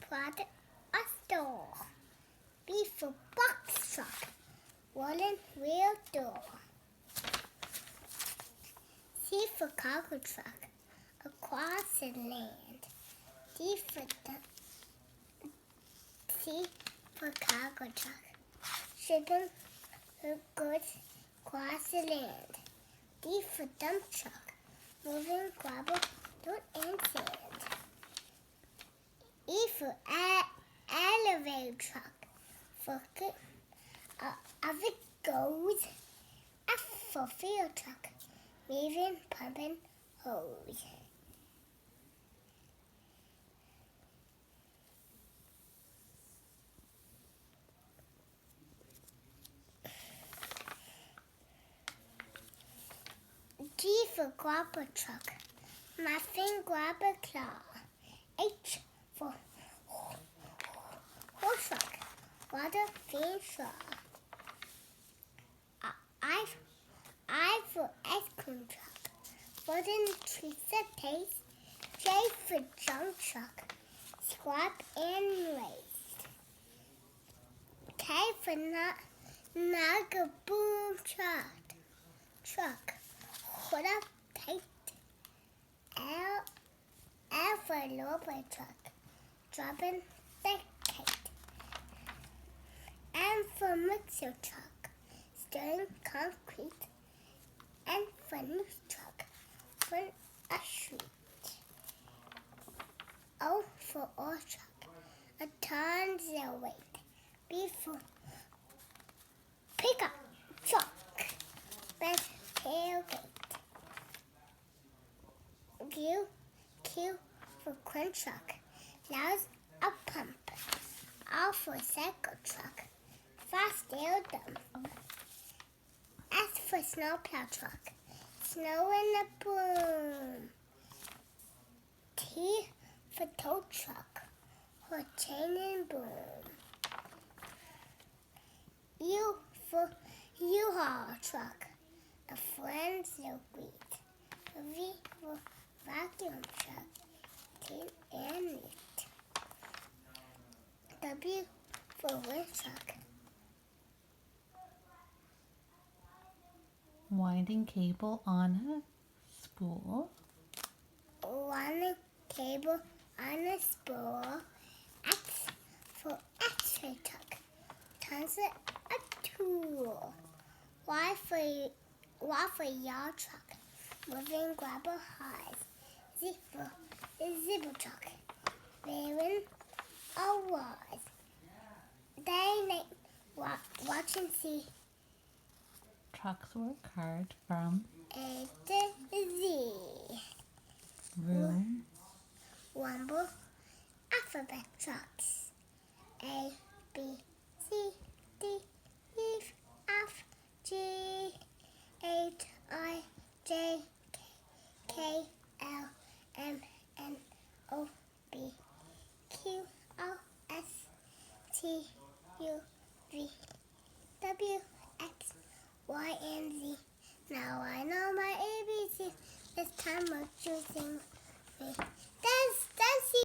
Prod a store. B for box truck. Rolling wheel door. C for cargo truck. Across the land. C for cargo truck. Shipping goods across the land. D for dump truck. Moving gravel, dirt, and sand. E for elevator truck. As it goes. F for field truck. Moving, pumping, hose. G for grabber truck. Muffin grabber claw. H for horse truck. Water fiend straw. I for ice cream truck. Wooden pizza taste. J for junk truck. Scrap and waste. K for nugget boom truck. Hold up tight. L for lowboy truck. Dropping the kite. M for mixer truck. Stirring concrete. N for news truck. For a shoot. O for oil truck. A tons of weight. B for pickup truck. Best tailgate. Q for crunch truck. Allows a pump. R for cycle truck. Fast air dump. S for snowplow truck. Snow in a broom. T for tow truck. For chain and boom. U for U-Haul truck. A friend's no greet. V for vacuum truck. Clean and neat. W for wind truck. Winding cable on a spool. Winding cable on a spool. X for X-ray truck. Turns it a tool. Y for yaw truck. Moving grabber highs. Z for zebra truck. Bearing a wise. Day night watch and see. Trucks work hard from A to Z. room. Womble alphabet trucks. A, B, C, D, E, F, G, H, I, J, K, L, M, N, O, P, Q, R, S, T, U, V, W, X, Y, and Z. Now I know my ABC. This time of choosing. That's